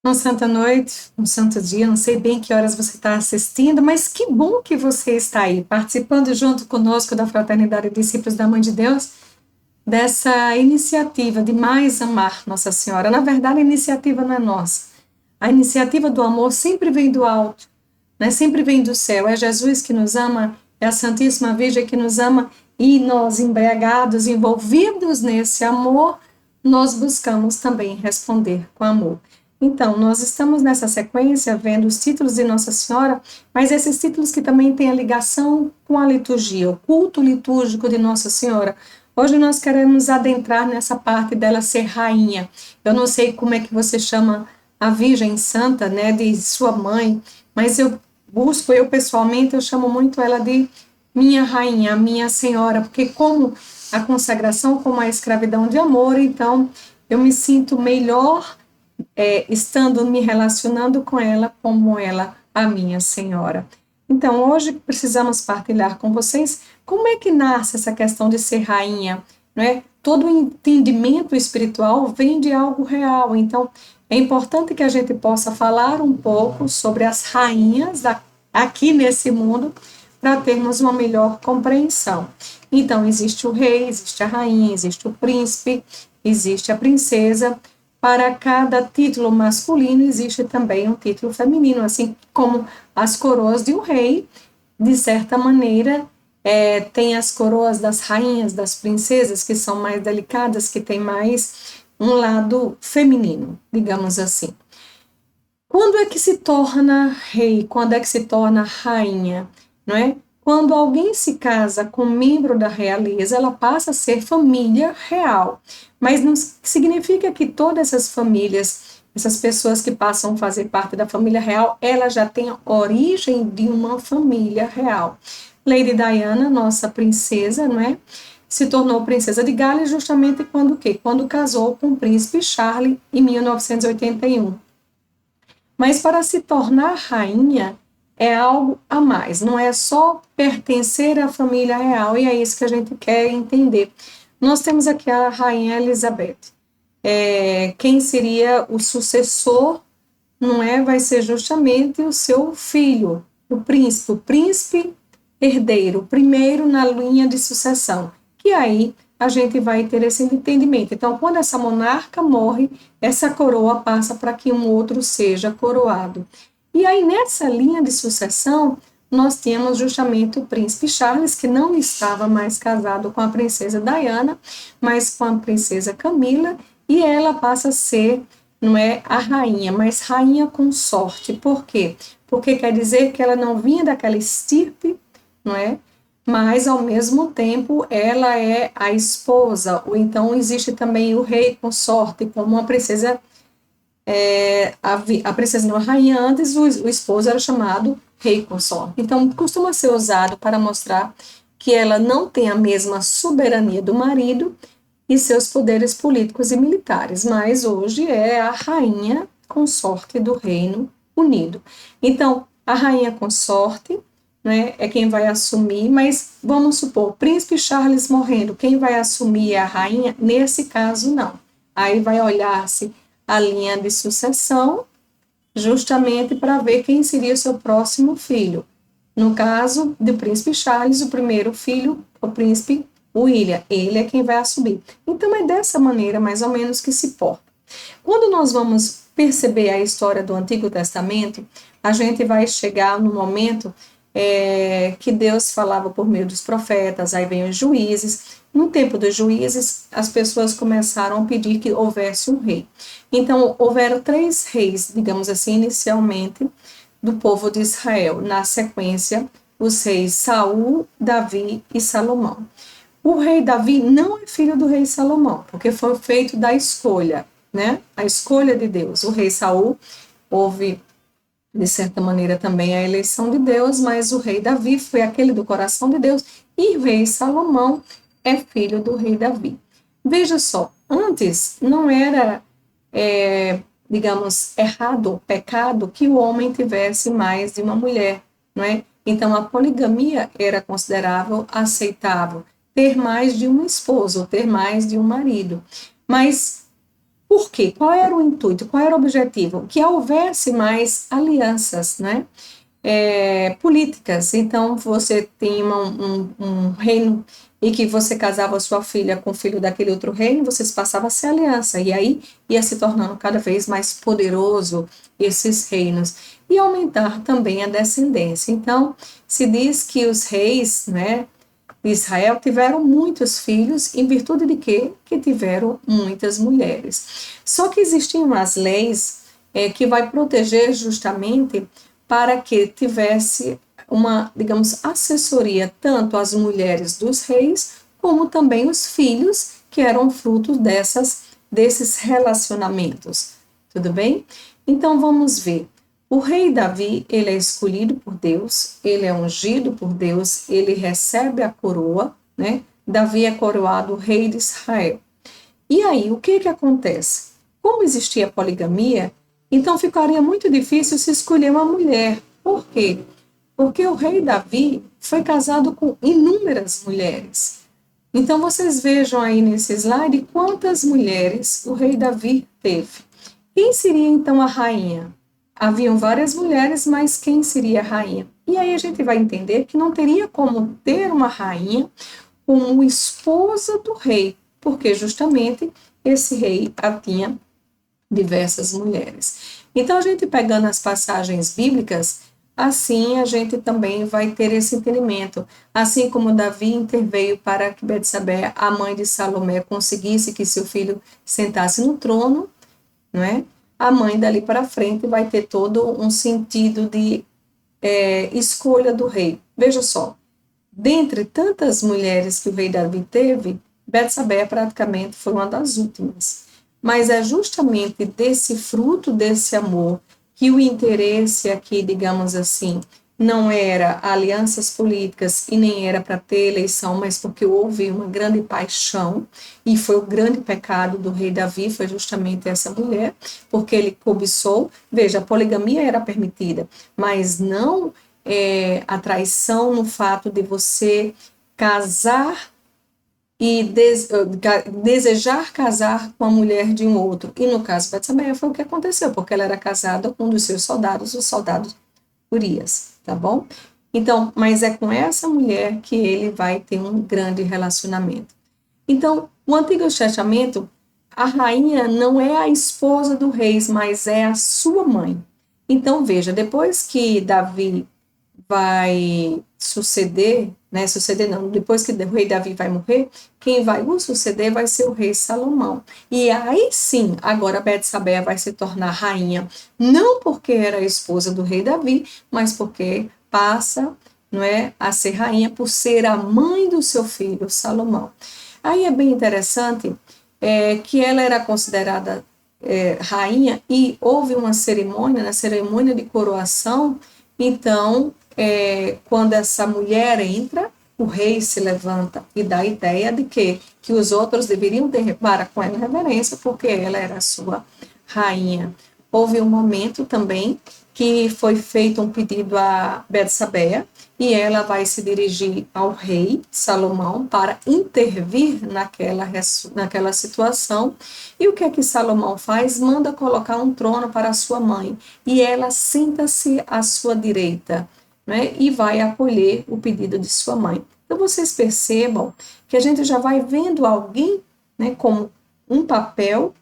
Uma santa noite, um santo dia, não sei bem que horas você está assistindo, mas que bom que você está aí, participando junto conosco da Fraternidade Discípulos da Mãe de Deus, dessa iniciativa de mais amar Nossa Senhora. Na verdade, a iniciativa não é nossa. A iniciativa do amor sempre vem do alto, né? Sempre vem do céu. É Jesus que nos ama, é a Santíssima Virgem que nos ama, e nós, embriagados, envolvidos nesse amor, nós buscamos também responder com amor. Então, nós estamos nessa sequência vendo os títulos de Nossa Senhora, mas esses títulos que também têm a ligação com a liturgia, o culto litúrgico de Nossa Senhora. Hoje nós queremos adentrar nessa parte dela ser rainha. Eu não sei como é que você chama a Virgem Santa, né, de sua mãe, mas eu pessoalmente, eu chamo muito ela de minha rainha, minha senhora, porque como a consagração, como a escravidão de amor, então eu me sinto melhor estando me relacionando com ela como ela, a minha senhora. Então, hoje precisamos partilhar com vocês como é que nasce essa questão de ser rainha, não é? Todo entendimento espiritual vem de algo real, então é importante que a gente possa falar um pouco sobre as rainhas aqui nesse mundo para termos uma melhor compreensão. Então, existe o rei, existe a rainha, existe o príncipe, existe a princesa. Para cada título masculino existe também um título feminino, assim como as coroas de um rei, de certa maneira, tem as coroas das rainhas, das princesas, que são mais delicadas, que tem mais um lado feminino, digamos assim. Quando é que se torna rei? Quando é que se torna rainha? Não é? Quando alguém se casa com um membro da realeza, ela passa a ser família real. Mas não significa que todas essas famílias, essas pessoas que passam a fazer parte da família real, ela já tem a origem de uma família real. Lady Diana, nossa princesa, não é? Se tornou princesa de Gales justamente quando o quê? Quando casou com o príncipe Charles em 1981. Mas para se tornar rainha é algo a mais, não é só pertencer à família real, e é isso que a gente quer entender. Nós temos aqui a rainha Elizabeth. Quem seria o sucessor, não é? Vai ser justamente o seu filho, o príncipe herdeiro, primeiro na linha de sucessão, que aí a gente vai ter esse entendimento. Então, quando essa monarca morre, essa coroa passa para que um outro seja coroado. E aí, nessa linha de sucessão, nós temos justamente o príncipe Charles, que não estava mais casado com a princesa Diana, mas com a princesa Camila, e ela passa a ser, não é a rainha, mas rainha consorte. Por quê? Porque quer dizer que ela não vinha daquela estirpe, não é? Mas, ao mesmo tempo, ela é a esposa, ou então existe também o rei consorte, como uma princesa, a princesa não, a rainha antes, o esposo era chamado rei consorte. Então, costuma ser usado para mostrar que ela não tem a mesma soberania do marido e seus poderes políticos e militares, mas hoje é a rainha consorte do Reino Unido. Então, a rainha consorte, né, é quem vai assumir, mas vamos supor, o príncipe Charles morrendo, quem vai assumir é a rainha? Nesse caso, não. Aí vai olhar-se a linha de sucessão, justamente para ver quem seria o seu próximo filho. No caso do príncipe Charles, o primeiro filho, o príncipe William, ele é quem vai assumir. Então é dessa maneira, mais ou menos, que se porta. Quando nós vamos perceber a história do Antigo Testamento, a gente vai chegar no momento que Deus falava por meio dos profetas, aí vem os juízes. No tempo dos juízes, as pessoas começaram a pedir que houvesse um rei. Então, houveram 3 reis, digamos assim, inicialmente, do povo de Israel. Na sequência, os reis Saul, Davi e Salomão. O rei Davi não é filho do rei Salomão, porque foi feito da escolha, né? A escolha de Deus. O rei Saul houve, de certa maneira, também a eleição de Deus, mas o rei Davi foi aquele do coração de Deus, e o rei Salomão é filho do rei Davi. Veja só, antes não era, digamos, errado, pecado, que o homem tivesse mais de uma mulher, não é? Então, a poligamia era considerável, aceitável, ter mais de uma esposa, ou ter mais de um marido. Mas Por quê? Qual era o intuito? Qual era o objetivo? Que houvesse mais alianças, né? Políticas. Então, você tinha um reino e que você casava sua filha com o filho daquele outro reino, vocês passavam a ser aliança, e aí ia se tornando cada vez mais poderoso esses reinos, e aumentar também a descendência. Então, se diz que os reis, né, de Israel tiveram muitos filhos, em virtude de quê? Que tiveram muitas mulheres. Só que existiam as leis que vai proteger justamente para que tivesse uma, digamos, assessoria tanto às mulheres dos reis, como também os filhos que eram frutos desses relacionamentos. Tudo bem? Então vamos ver. O rei Davi, ele é escolhido por Deus, ele é ungido por Deus, ele recebe a coroa, né? Davi é coroado rei de Israel. E aí, o que acontece? Como existia poligamia, então ficaria muito difícil se escolher uma mulher. Por quê? Porque o rei Davi foi casado com inúmeras mulheres. Então vocês vejam aí nesse slide quantas mulheres o rei Davi teve. Quem seria então a rainha? Haviam várias mulheres, mas quem seria a rainha? E aí a gente vai entender que não teria como ter uma rainha como esposa do rei, porque justamente esse rei tinha diversas mulheres. Então, a gente pegando as passagens bíblicas, assim a gente também vai ter esse entendimento. Assim como Davi interveio para que Betsabé, a mãe de Salomé, conseguisse que seu filho sentasse no trono, não é? A mãe dali para frente vai ter todo um sentido de escolha do rei. Veja só, dentre tantas mulheres que o rei Davi teve, Betsabé praticamente foi uma das últimas. Mas é justamente desse fruto desse amor que o interesse aqui, digamos assim, não era alianças políticas e nem era para ter eleição, mas porque houve uma grande paixão, e foi o grande pecado do rei Davi, foi justamente essa mulher, porque ele cobiçou. Veja, a poligamia era permitida, mas não a traição no fato de você casar e desejar casar com a mulher de um outro. E no caso de Betsabé foi o que aconteceu, porque ela era casada com um dos seus soldados, o soldado Urias, tá bom? Então, mas é com essa mulher que ele vai ter um grande relacionamento. Então, o Antigo Testamento, a rainha não é a esposa do rei, mas é a sua mãe. Então, veja, depois que Davi vai suceder, né? Suceder não, depois que o rei Davi vai morrer, quem vai o suceder vai ser o rei Salomão. E aí sim, agora Betsabé vai se tornar rainha, não porque era a esposa do rei Davi, mas porque passa, não é, a ser rainha por ser a mãe do seu filho Salomão. Aí é bem interessante que ela era considerada rainha e houve uma cerimônia, na cerimônia de coroação. Então, quando essa mulher entra, o rei se levanta e dá a ideia de que os outros deveriam ter para com ela reverência, porque ela era a sua rainha. Houve um momento também que foi feito um pedido a Betsabé, e ela vai se dirigir ao rei Salomão para intervir naquela situação. E o que é que Salomão faz? Manda colocar um trono para a sua mãe, e ela senta-se à sua direita, né, e vai acolher o pedido de sua mãe. Então vocês percebam que a gente já vai vendo alguém, né, como um papel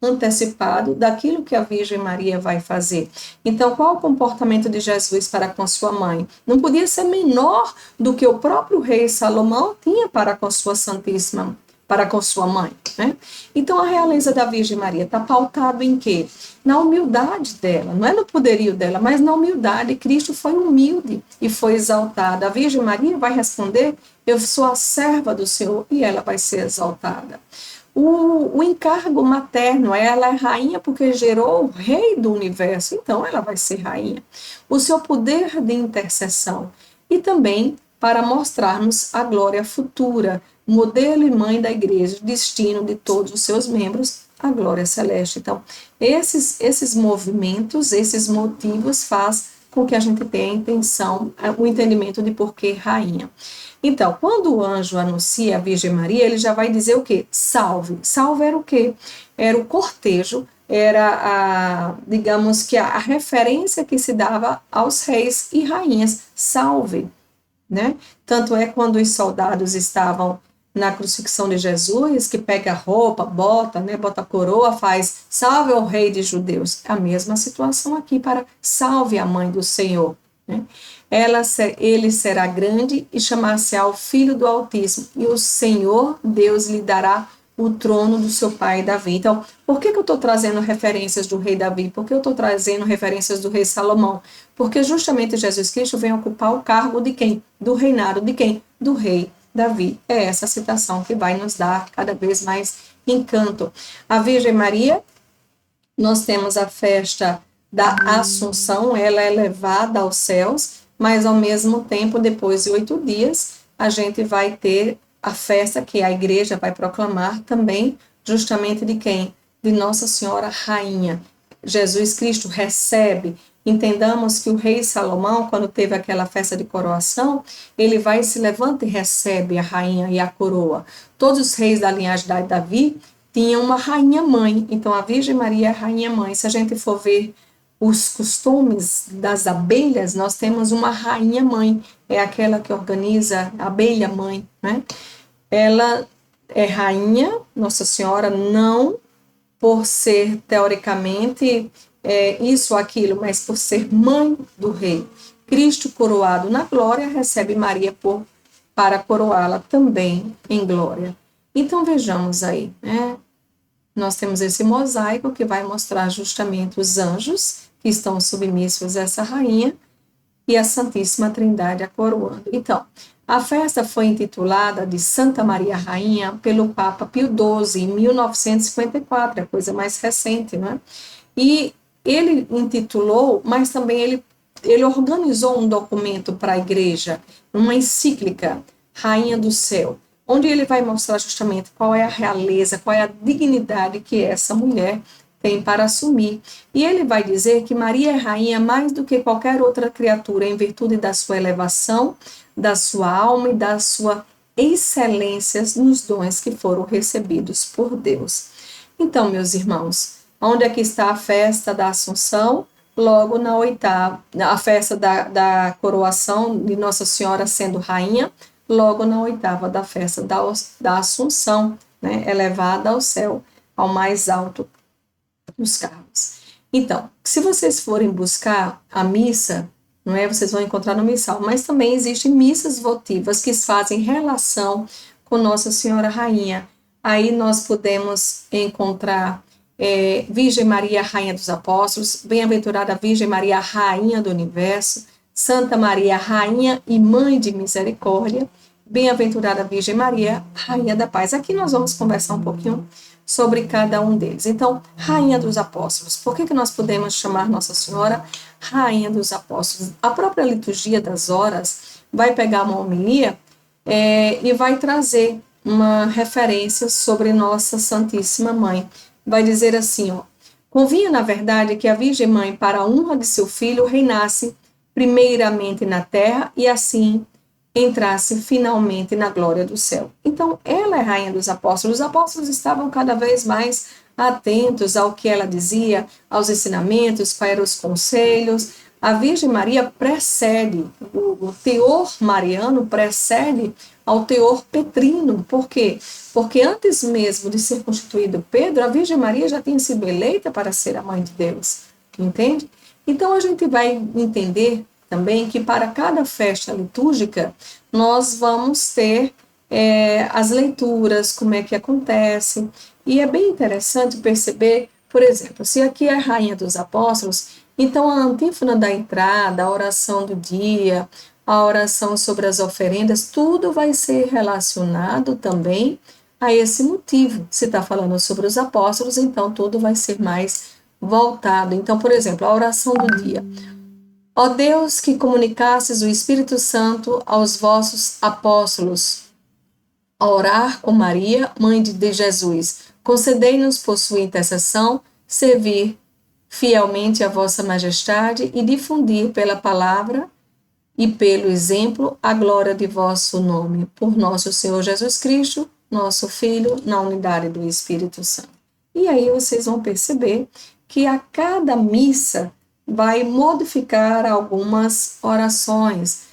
antecipado daquilo que a Virgem Maria vai fazer. Então, qual o comportamento de Jesus para com sua mãe? Não podia ser menor do que o próprio rei Salomão tinha para com sua Santíssima, para com sua mãe, né? Então, a realeza da Virgem Maria está pautado em quê? Na humildade dela, não é no poderio dela, mas na humildade. Cristo foi humilde e foi exaltado. A Virgem Maria vai responder: eu sou a serva do Senhor, e ela vai ser exaltada. O encargo materno, ela é rainha porque gerou o rei do universo, então ela vai ser rainha. O seu poder de intercessão, e também para mostrarmos a glória futura, modelo e mãe da igreja, destino de todos os seus membros, a glória celeste. Então, esses movimentos, esses motivos faz com que a gente tenha a intenção, o entendimento de por que rainha. Então, quando o anjo anuncia a Virgem Maria, ele já vai dizer o quê? Salve. Salve era o quê? Era o cortejo, era digamos que a referência que se dava aos reis e rainhas. Salve, né? Tanto é quando os soldados estavam na crucifixão de Jesus, que pega a roupa, bota, né, bota a coroa, faz salve ao rei de judeus. A mesma situação aqui para salve a mãe do Senhor, né? Ele será grande e chamar-se-á o Filho do Altíssimo, e o Senhor Deus lhe dará o trono do seu pai Davi. Então, por que eu estou trazendo referências do rei Davi? Por que eu estou trazendo referências do rei Salomão? Porque justamente Jesus Cristo vem ocupar o cargo de quem? Do reinado de quem? Do rei Davi. É essa citação que vai nos dar cada vez mais encanto. A Virgem Maria, nós temos a festa da Assunção, ela é levada aos céus, mas ao mesmo tempo, depois de 8 dias, a gente vai ter a festa que a igreja vai proclamar também, justamente de quem? De Nossa Senhora Rainha. Jesus Cristo recebe. Entendamos que o rei Salomão, quando teve aquela festa de coroação, ele vai, se levanta e recebe a rainha e a coroa. Todos os reis da linhagem de Davi tinham uma rainha mãe, então a Virgem Maria é a rainha mãe. Se a gente for ver os costumes das abelhas, nós temos uma rainha mãe, é aquela que organiza a abelha mãe, né? Ela é rainha, Nossa Senhora, não por ser teoricamente isso ou aquilo, mas por ser mãe do rei. Cristo coroado na glória recebe Maria para coroá-la também em glória. Então vejamos aí, né? Nós temos esse mosaico que vai mostrar justamente os anjos que estão submissos a essa rainha e a Santíssima Trindade a coroando. Então, a festa foi intitulada de Santa Maria Rainha pelo Papa Pio XII, em 1954, a coisa mais recente, né? E ele intitulou, mas também ele organizou um documento para a igreja, uma encíclica, Rainha do Céu, onde ele vai mostrar justamente qual é a realeza, qual é a dignidade que essa mulher tem para assumir. E ele vai dizer que Maria é rainha mais do que qualquer outra criatura, em virtude da sua elevação, da sua alma e da sua excelência nos dons que foram recebidos por Deus. Então, meus irmãos, onde é que está a festa da Assunção? Logo na oitava, a festa da coroação de Nossa Senhora sendo rainha, logo na oitava da festa da Assunção, né, elevada ao céu, ao mais alto dos cargos. Então, se vocês forem buscar a missa, não é, vocês vão encontrar no missal, mas também existem missas votivas que fazem relação com Nossa Senhora Rainha. Aí nós podemos encontrar Virgem Maria, Rainha dos Apóstolos, Bem-aventurada Virgem Maria, Rainha do Universo, Santa Maria, Rainha e Mãe de Misericórdia, Bem-aventurada Virgem Maria, Rainha da Paz. Aqui nós vamos conversar um pouquinho sobre cada um deles. Então, Rainha dos Apóstolos. Por que nós podemos chamar Nossa Senhora Rainha dos Apóstolos? A própria liturgia das horas vai pegar uma homilia e vai trazer uma referência sobre Nossa Santíssima Mãe. Vai dizer assim, ó: convinha, na verdade, que a Virgem Mãe, para a honra de seu filho, reinasse primeiramente na terra e assim entrasse finalmente na glória do céu. Então, ela é rainha dos apóstolos. Os apóstolos estavam cada vez mais atentos ao que ela dizia, aos ensinamentos, quais eram os conselhos. A Virgem Maria precede, o teor mariano precede ao teor petrino. Por quê? Porque antes mesmo de ser constituído Pedro, a Virgem Maria já tinha sido eleita para ser a mãe de Deus. Entende? Então, a gente vai entender também que para cada festa litúrgica nós vamos ter as leituras, como é que acontece, e é bem interessante perceber, por exemplo, se aqui é a Rainha dos Apóstolos, então a antífona da entrada, a oração do dia, a oração sobre as oferendas, tudo vai ser relacionado também a esse motivo. Se está falando sobre os apóstolos, então tudo vai ser mais voltado. Então, por exemplo, a oração do dia. Ó Deus, que comunicasses o Espírito Santo aos vossos apóstolos, a orar com Maria, mãe de Jesus, concedei-nos por sua intercessão servir fielmente a vossa majestade e difundir pela palavra e pelo exemplo a glória de vosso nome, por nosso Senhor Jesus Cristo, nosso Filho, na unidade do Espírito Santo. E aí vocês vão perceber que a cada missa vai modificar algumas orações.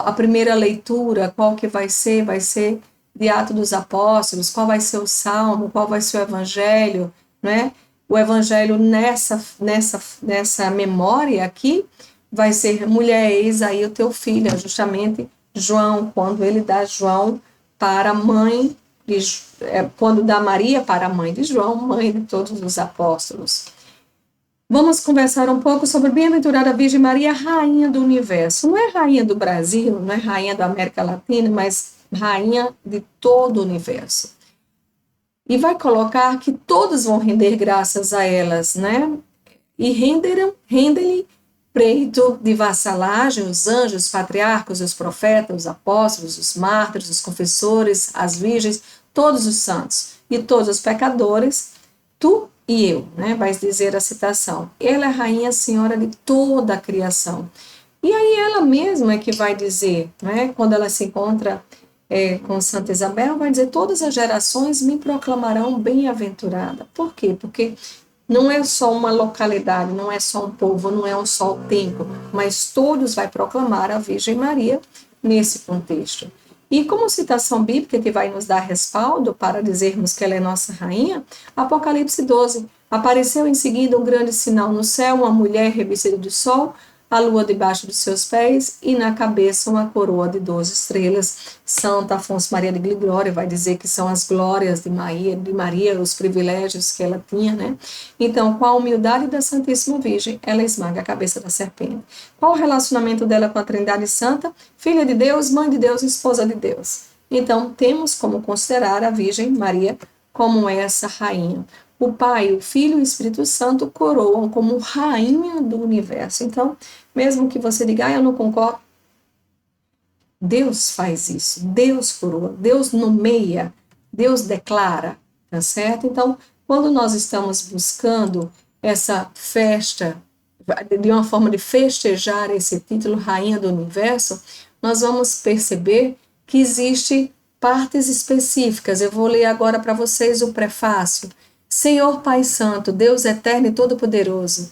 A primeira leitura, qual que vai ser? Vai ser de Atos dos Apóstolos, qual vai ser o Salmo, qual vai ser o Evangelho, né? O Evangelho nessa memória aqui vai ser: mulher, eis aí o teu filho, é justamente João, quando ele dá João para a mãe, quando dá Maria para a mãe de João, mãe de todos os apóstolos. Vamos conversar um pouco sobre Bem-aventurada Virgem Maria, rainha do universo. Não é rainha do Brasil, não é rainha da América Latina, mas rainha de todo o universo. E vai colocar que todos vão render graças a elas, né? E rendem-lhe preito de vassalagem os anjos, os patriarcas, os profetas, os apóstolos, os mártires, os confessores, as virgens, todos os santos e todos os pecadores, tu e eu, né? Vai dizer a citação. Ela é rainha, senhora de toda a criação. E aí ela mesma é que vai dizer, né? Quando ela se encontra com Santa Isabel, vai dizer: todas as gerações me proclamarão bem-aventurada. Por quê? Porque não é só uma localidade, não é só um povo, não é só o tempo, mas todos vai proclamar a Virgem Maria nesse contexto. E como citação bíblica que vai nos dar respaldo para dizermos que ela é nossa rainha, Apocalipse 12, apareceu em seguida um grande sinal no céu, uma mulher revestida de sol, a lua debaixo dos seus pés e na cabeça uma coroa de 12 estrelas. Santa Afonso Maria de Ligório vai dizer que são as glórias de Maria, os privilégios que ela tinha, né? Então, com a humildade da Santíssima Virgem, ela esmaga a cabeça da serpente. Qual o relacionamento dela com a Trindade Santa? Filha de Deus, mãe de Deus, esposa de Deus. Então, temos como considerar a Virgem Maria como essa rainha. O Pai, o Filho e o Espírito Santo coroam como rainha do universo. Então, mesmo que você diga: eu não concordo, Deus faz isso, Deus coroa, Deus nomeia, Deus declara, tá certo? Então, quando nós estamos buscando essa festa, de uma forma de festejar esse título, Rainha do Universo, nós vamos perceber que existe partes específicas. Eu vou ler agora para vocês o prefácio. Senhor Pai Santo, Deus eterno e todo-poderoso,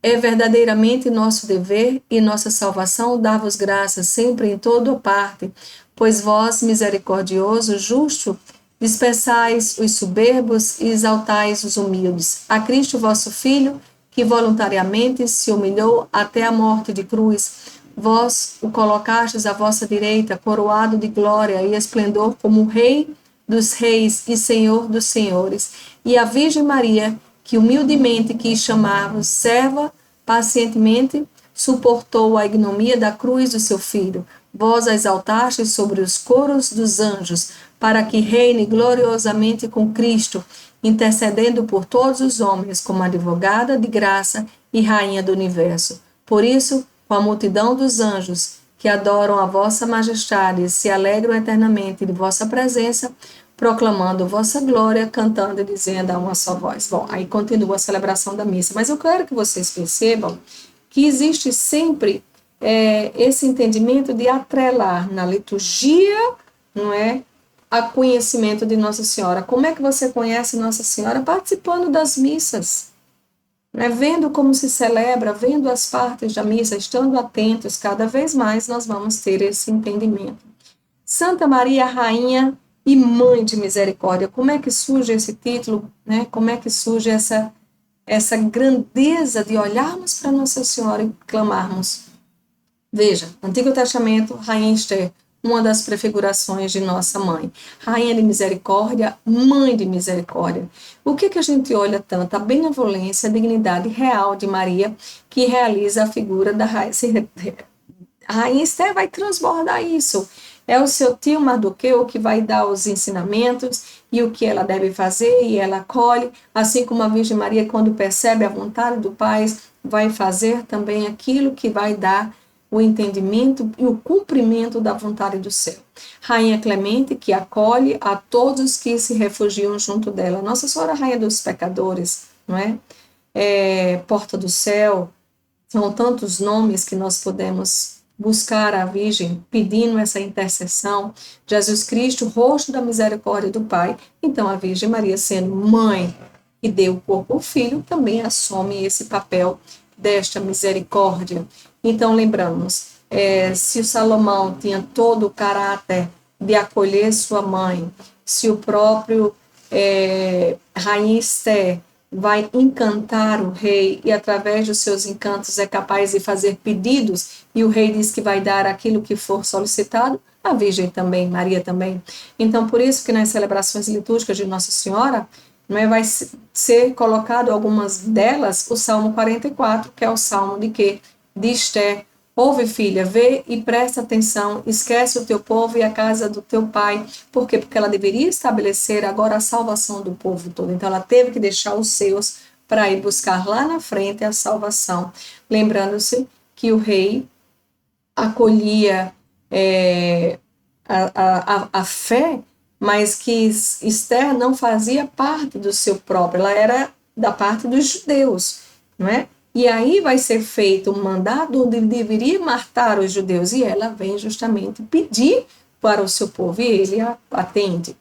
é verdadeiramente nosso dever e nossa salvação dar-vos graças sempre em toda parte, pois vós, misericordioso, justo, dispersais os soberbos e exaltais os humildes. A Cristo vosso Filho, que voluntariamente se humilhou até a morte de cruz, vós o colocastes à vossa direita, coroado de glória e esplendor como Rei dos reis e Senhor dos senhores, e a Virgem Maria, que humildemente quis chamar-vos serva, pacientemente suportou a ignomia da cruz do seu filho. Vós a exaltastes sobre os coros dos anjos, para que reine gloriosamente com Cristo, intercedendo por todos os homens como advogada de graça e rainha do universo. Por isso, com a multidão dos anjos que adoram a vossa majestade e se alegram eternamente de vossa presença, proclamando vossa glória, cantando e dizendo a uma só voz. Bom, aí continua a celebração da missa, mas eu quero que vocês percebam que existe sempre esse entendimento de atrelar na liturgia, não é, a conhecimento de Nossa Senhora. Como é que você conhece Nossa Senhora? Participando das missas, né? Vendo como se celebra, vendo as partes da missa, estando atentos, cada vez mais nós vamos ter esse entendimento. Santa Maria, Rainha e Mãe de Misericórdia. Como é que surge esse título, né? Como é que surge essa grandeza de olharmos para Nossa Senhora e clamarmos? Veja, Antigo Testamento, Rainha Esther, uma das prefigurações de Nossa Mãe. Rainha de Misericórdia, Mãe de Misericórdia. O que a gente olha tanto? A benevolência, a dignidade real de Maria, que realiza a figura da Rainha. A Rainha Esther vai transbordar isso. É o seu tio Mardoqueu que vai dar os ensinamentos e o que ela deve fazer, e ela acolhe, assim como a Virgem Maria, quando percebe a vontade do Pai, vai fazer também aquilo que vai dar o entendimento e o cumprimento da vontade do céu. Rainha Clemente, que acolhe a todos que se refugiam junto dela. Nossa Senhora, Rainha dos pecadores, não é? Porta do céu, São tantos nomes que nós podemos buscar a Virgem pedindo essa intercessão. Jesus Cristo, rosto da misericórdia do Pai. Então, a Virgem Maria, sendo mãe que deu o corpo ao filho, também assume esse papel desta misericórdia. Então, lembramos, se o Salomão tinha todo o caráter de acolher sua mãe, se o próprio Rainha Esther vai encantar o rei e através dos seus encantos é capaz de fazer pedidos e o rei diz que vai dar aquilo que for solicitado, a Virgem também, Maria também. Então, por isso que nas celebrações litúrgicas de Nossa Senhora, vai ser colocado algumas delas o Salmo 44, que é o Salmo de quê? De Esther. Ouve, filha, vê e presta atenção, esquece o teu povo e a casa do teu pai. Por quê? Porque ela deveria estabelecer agora a salvação do povo todo. Então, ela teve que deixar os seus para ir buscar lá na frente a salvação. Lembrando-se que o rei acolhia a fé, mas que Esther não fazia parte do seu próprio, ela era da parte dos judeus, não é? E aí vai ser feito um mandado onde ele deveria matar os judeus, e ela vem justamente pedir para o seu povo, e ele atende.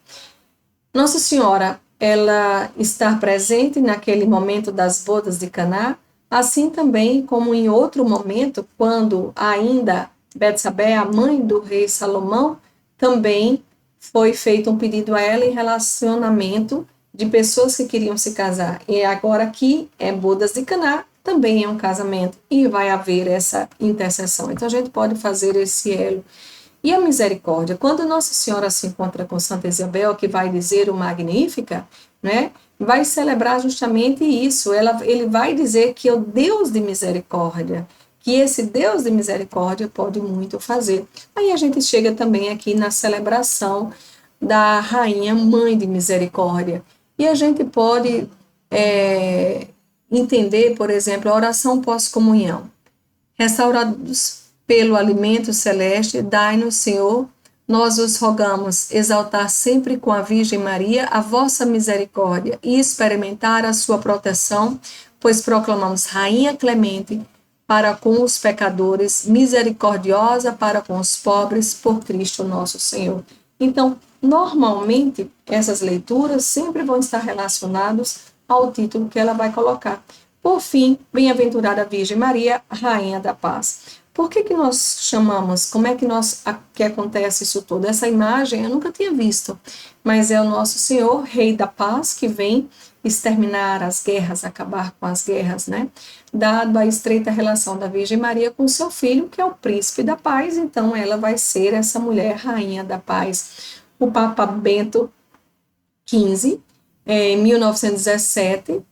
Nossa Senhora, ela está presente naquele momento das bodas de Caná, assim também como em outro momento, quando ainda Betsabé, a mãe do rei Salomão, também foi feito um pedido a ela em relacionamento de pessoas que queriam se casar. E agora aqui é bodas de Caná, também é um casamento e vai haver essa intercessão. Então a gente pode fazer esse elo. E a misericórdia, quando Nossa Senhora se encontra com Santa Isabel, que vai dizer o Magnífica, né, vai celebrar justamente isso. Ele vai dizer que é o Deus de misericórdia, que esse Deus de misericórdia pode muito fazer. Aí a gente chega também aqui na celebração da Rainha Mãe de Misericórdia. E a gente pode entender, por exemplo, a oração pós-comunhão. Restaurados pelo alimento celeste, dai-nos, Senhor, nós os rogamos exaltar sempre com a Virgem Maria a vossa misericórdia e experimentar a sua proteção, pois proclamamos Rainha clemente para com os pecadores, misericordiosa para com os pobres, por Cristo nosso Senhor. Então, normalmente, essas leituras sempre vão estar relacionadas ao título que ela vai colocar. Por fim, bem-aventurada Virgem Maria, Rainha da Paz. Por que nós chamamos, como é que acontece isso tudo? Essa imagem eu nunca tinha visto, mas é o nosso Senhor, Rei da Paz, que vem exterminar as guerras, acabar com as guerras, né? Dado a estreita relação da Virgem Maria com seu filho, que é o príncipe da paz, então ela vai ser essa mulher Rainha da Paz. O Papa Bento XV, em 1917,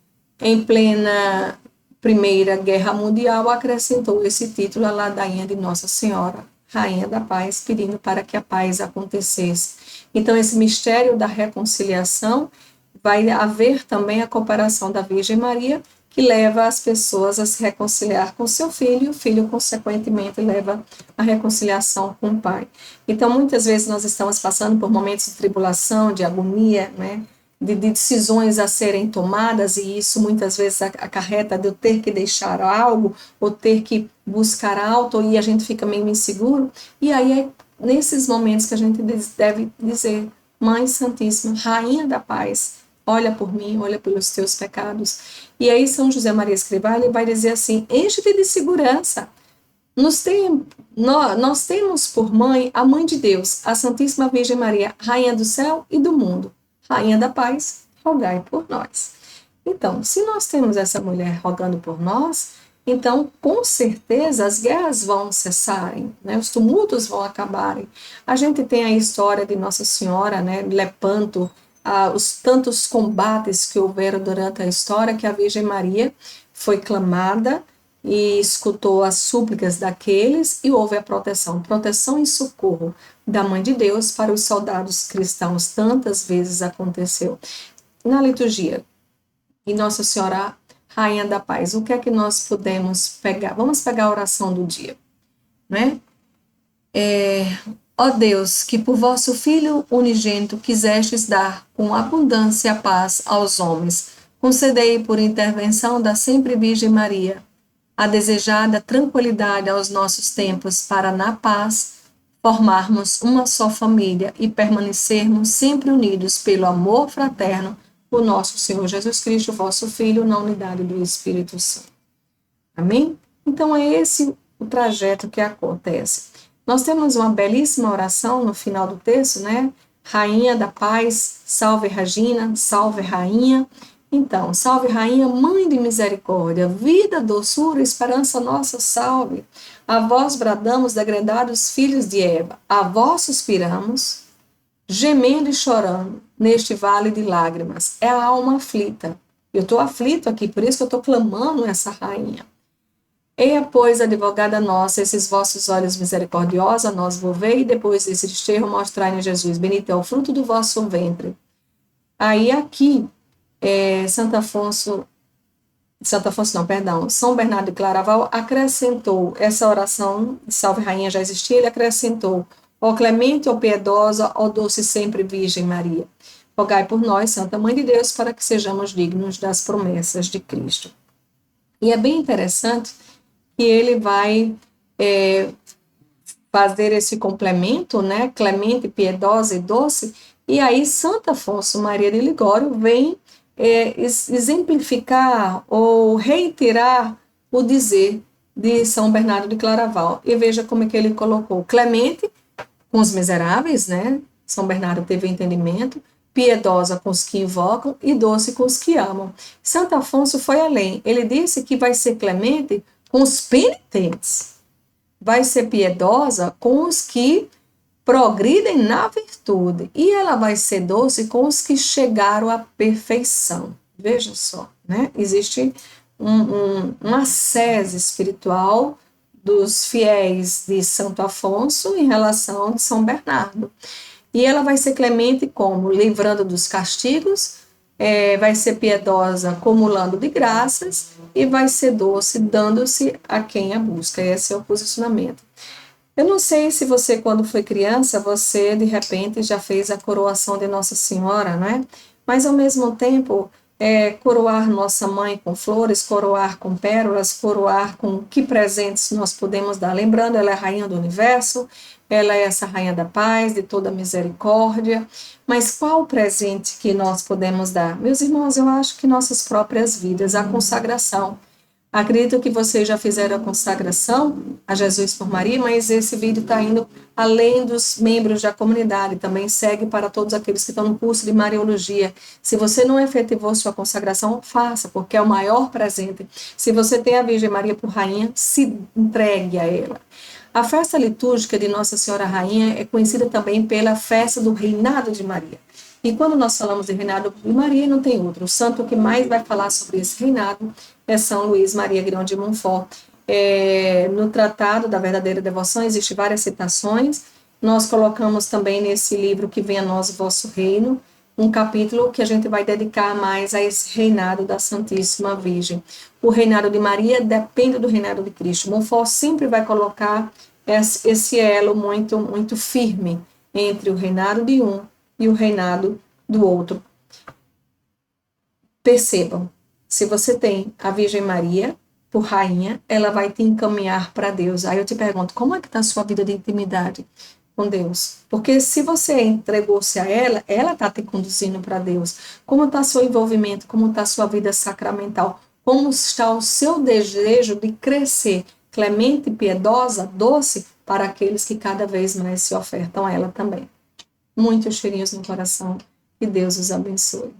em plena Primeira Guerra Mundial, acrescentou esse título à ladainha de Nossa Senhora, Rainha da Paz, pedindo para que a paz acontecesse. Então, esse mistério da reconciliação, vai haver também a cooperação da Virgem Maria, que leva as pessoas a se reconciliar com seu filho, e o filho, consequentemente, leva a reconciliação com o pai. Então, muitas vezes nós estamos passando por momentos de tribulação, de agonia, né? De decisões a serem tomadas, e isso muitas vezes acarreta de eu ter que deixar algo, ou ter que buscar algo, e a gente fica meio inseguro, e aí é nesses momentos que a gente deve dizer, Mãe Santíssima, Rainha da Paz, olha por mim, olha pelos teus pecados. E aí São José Maria Escrivá, ele vai dizer assim, enche-te de segurança, nós temos por mãe a Mãe de Deus, a Santíssima Virgem Maria, Rainha do céu e do mundo. Rainha da Paz, rogai por nós. Então, se nós temos essa mulher rogando por nós, então, com certeza, as guerras vão cessarem, né? Os tumultos vão acabarem. A gente tem a história de Nossa Senhora, né? Lepanto, os tantos combates que houveram durante a história, que a Virgem Maria foi clamada e escutou as súplicas daqueles e houve a proteção e socorro da Mãe de Deus para os soldados cristãos. Tantas vezes aconteceu. Na liturgia, e Nossa Senhora, Rainha da Paz, o que é que nós podemos pegar? Vamos pegar a oração do dia, né? Ó Deus, que por vosso Filho unigênito quisestes dar com abundância a paz aos homens, concedei por intervenção da sempre Virgem Maria, a desejada tranquilidade aos nossos tempos para, na paz, formarmos uma só família e permanecermos sempre unidos pelo amor fraterno por nosso Senhor Jesus Cristo, vosso Filho, na unidade do Espírito Santo. Amém? Então é esse o trajeto que acontece. Nós temos uma belíssima oração no final do texto, né? Rainha da paz, salve Regina, salve Rainha. Então, salve Rainha, Mãe de misericórdia, vida, doçura, esperança nossa, salve. A vós bradamos, degredados filhos de Eva, a vós suspiramos, gemendo e chorando neste vale de lágrimas. É a alma aflita. Eu estou aflito aqui, por isso que eu estou clamando essa rainha. Eia, pois, advogada nossa, esses vossos olhos misericordiosos a nós volvei, e depois desse desterro mostrai-nos Jesus. Bendito é o fruto do vosso ventre. Aí aqui, São Bernardo de Claraval acrescentou, essa oração de Salve Rainha já existia, ele acrescentou, ó clemente, ó piedosa, ó doce sempre Virgem Maria, rogai por nós, Santa Mãe de Deus, para que sejamos dignos das promessas de Cristo. E é bem interessante que ele vai fazer esse complemento, né, clemente, piedosa e doce, e aí Santo Afonso Maria de Ligório vem exemplificar ou reiterar o dizer de São Bernardo de Claraval. E veja como é que ele colocou: clemente com os miseráveis, né? São Bernardo teve entendimento, piedosa com os que invocam e doce com os que amam. Santo Afonso foi além. Ele disse que vai ser clemente com os penitentes, vai ser piedosa com os que progridem na virtude, e ela vai ser doce com os que chegaram à perfeição. Veja só, né? Existe uma ascese espiritual dos fiéis de Santo Afonso em relação a São Bernardo. E ela vai ser clemente como? Livrando dos castigos, vai ser piedosa acumulando de graças, e vai ser doce dando-se a quem a busca. Esse é o posicionamento. Eu não sei se você, quando foi criança, você de repente já fez a coroação de Nossa Senhora, né? Mas ao mesmo tempo, coroar Nossa Mãe com flores, coroar com pérolas, coroar com que presentes nós podemos dar. Lembrando, ela é a Rainha do Universo, ela é essa Rainha da Paz, de toda misericórdia. Mas qual o presente que nós podemos dar? Meus irmãos, eu acho que nossas próprias vidas, a consagração. Acredito que vocês já fizeram a consagração a Jesus por Maria, mas esse vídeo está indo além dos membros da comunidade, também segue para todos aqueles que estão no curso de Mariologia. Se você não efetivou sua consagração, faça, porque é o maior presente. Se você tem a Virgem Maria por Rainha, se entregue a ela. A festa litúrgica de Nossa Senhora Rainha é conhecida também pela festa do Reinado de Maria. E quando nós falamos de reinado de Maria, não tem outro. O santo que mais vai falar sobre esse reinado é São Luís Maria Grão de Montfort. No Tratado da Verdadeira Devoção existem várias citações. Nós colocamos também nesse livro Que Venha a Nós o Vosso Reino, um capítulo que a gente vai dedicar mais a esse reinado da Santíssima Virgem. O reinado de Maria depende do reinado de Cristo. Montfort sempre vai colocar esse elo muito, muito firme entre o reinado de um e o reinado do outro. Percebam, se você tem a Virgem Maria por rainha, ela vai te encaminhar para Deus. Aí eu te pergunto, como é que está a sua vida de intimidade com Deus? Porque se você entregou-se a ela, ela está te conduzindo para Deus. Como está seu envolvimento? Como está a sua vida sacramental? Como está o seu desejo de crescer clemente, piedosa, doce para aqueles que cada vez mais se ofertam a ela também? Muitos cheirinhos no coração. Que Deus os abençoe.